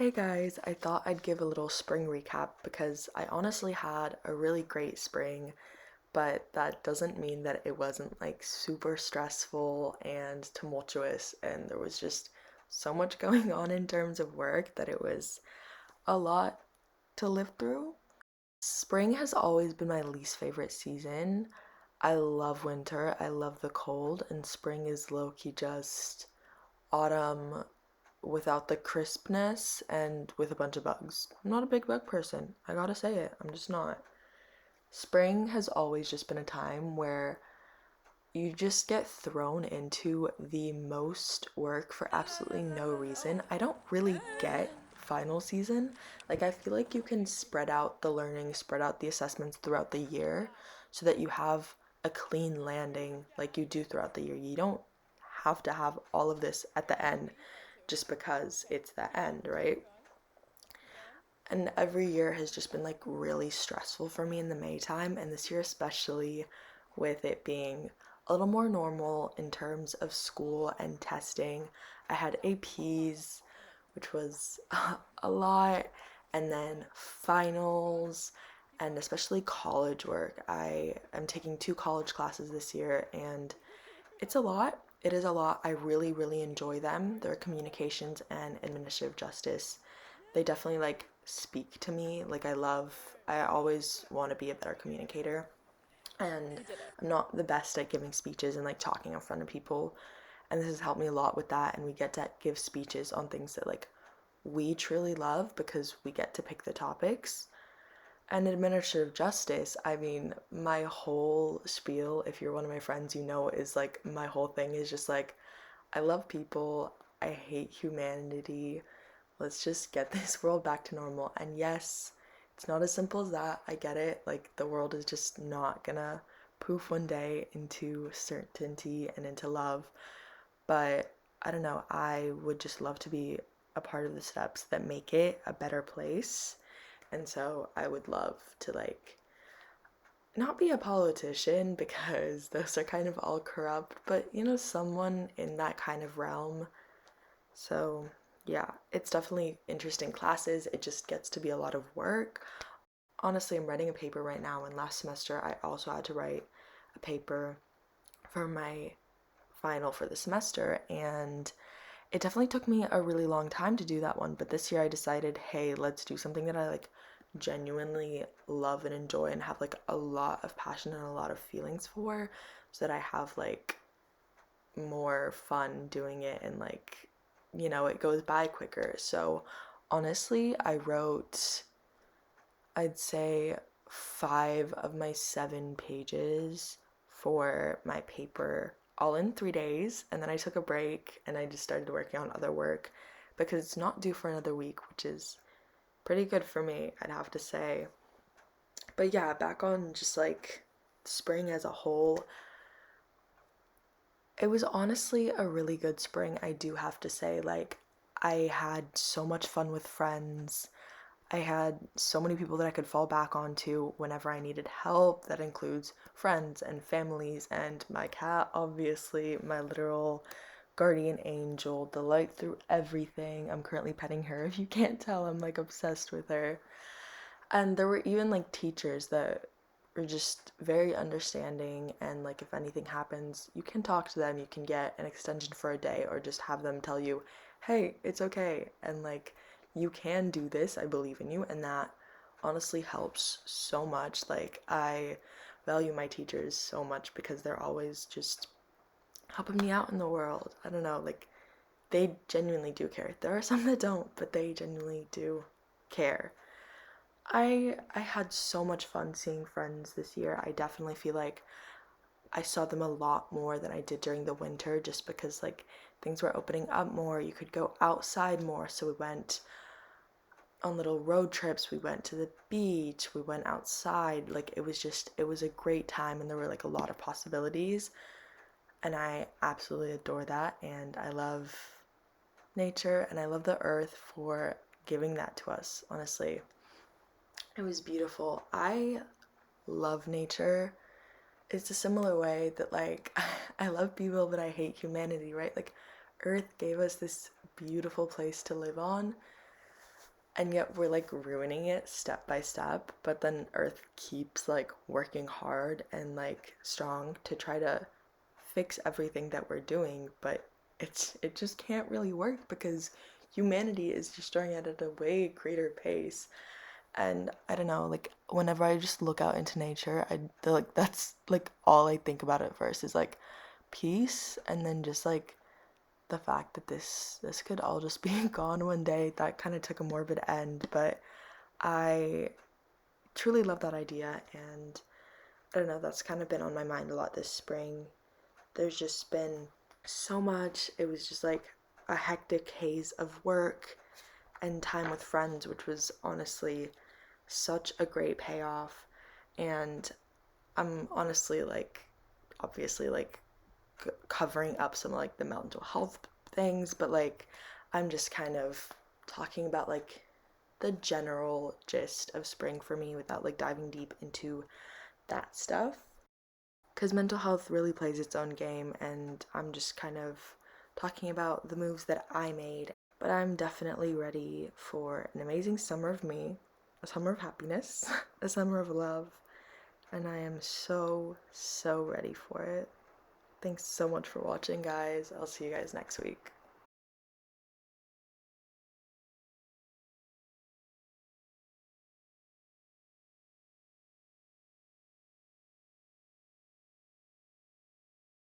Hey guys, I thought I'd give a little spring recap because I honestly had a really great spring, but that doesn't mean that it wasn't like super stressful and tumultuous, and there was just so much going on in terms of work that it was a lot to live through. Spring has always been my least favorite season. I love winter, I love the cold, and spring is low key just autumn without the crispness and with a bunch of bugs. I'm not a big bug person. I gotta say it. I'm just not. Spring has always just been a time where you just get thrown into the most work for absolutely no reason. I don't really get final season. Like, I feel like you can spread out the learning, spread out the assessments throughout the year so that you have a clean landing like you do throughout the year. You don't have to have all of this at the end just because it's the end, right? And every year has just been like really stressful for me in the May time, and this year especially with it being a little more normal in terms of school and testing. I had APs, which was a lot, and then finals, and especially college work. I am taking two college classes this year, and it's a lot. It is a lot. I really, really enjoy them. They're communications and administrative justice. They definitely like speak to me. I always want to be a better communicator. And I'm not the best at giving speeches and like talking in front of people. And this has helped me a lot with that. And we get to give speeches on things that like we truly love because we get to pick the topics. And administrative justice, I mean, my whole spiel, if you're one of my friends, you know, is like my whole thing is just like, I love people, I hate humanity, let's just get this world back to normal. And yes, it's not as simple as that, I get it. Like, the world is just not gonna poof one day into certainty and into love. But I don't know, I would just love to be a part of the steps that make it a better place. And so I would love to like not be a politician because those are kind of all corrupt, but you know, someone in that kind of realm. So yeah, it's definitely interesting classes. It just gets to be a lot of work. Honestly, I'm writing a paper right now, and last semester I also had to write a paper for my final for the semester, and it definitely took me a really long time to do that one, but this year I decided, hey, let's do something that I like genuinely love and enjoy and have like a lot of passion and a lot of feelings for so that I have like more fun doing it and like, you know, it goes by quicker. So honestly, I wrote, I'd say, 5 of my 7 pages for my paper all in 3 days, and then I took a break and I just started working on other work because it's not due for another week, which is pretty good for me, I'd have to say. But yeah, back on just like spring as a whole, it was honestly a really good spring, I do have to say. Like, I had so much fun with friends. I had so many people that I could fall back onto whenever I needed help. That includes friends and families and my cat, obviously, my literal guardian angel, the light through everything. I'm currently petting her. If you can't tell, I'm like obsessed with her. And there were even like teachers that were just very understanding, and like if anything happens, you can talk to them, you can get an extension for a day or just have them tell you, hey, it's okay, and like you can do this, I believe in you. And that honestly helps so much. Like, I value my teachers so much because they're always just helping me out in the world. I don't know, like, they genuinely do care. There are some that don't, but they genuinely do care. I had so much fun seeing friends this year. I definitely feel like I saw them a lot more than I did during the winter just because like things were opening up more. You could go outside more. So we went on little road trips. We went to the beach. We went outside. Like, it was a great time, and there were like a lot of possibilities. And I absolutely adore that. And I love nature and I love the earth for giving that to us, honestly. It was beautiful. I love nature. It's a similar way that like I love people but I hate humanity, right? Like, Earth gave us this beautiful place to live on, and yet we're like ruining it step by step, but then Earth keeps like working hard and like strong to try to fix everything that we're doing, but it just can't really work because humanity is destroying it at a way greater pace. And I don't know, like whenever I just look out into nature, I feel like that's like all I think about at first is like peace, and then just like the fact that this could all just be gone one day. That kind of took a morbid end, but I truly love that idea, and I don't know, that's kind of been on my mind a lot this spring. There's just been so much. It was just like a hectic haze of work and time with friends, which was honestly such a great payoff. And I'm honestly like, obviously, like covering up some like the mental health things, but like I'm just kind of talking about like the general gist of spring for me without like diving deep into that stuff. Because mental health really plays its own game, and I'm just kind of talking about the moves that I made. But I'm definitely ready for an amazing summer of me, a summer of happiness, a summer of love, and I am so, so ready for it. Thanks so much for watching, guys. I'll see you guys next week.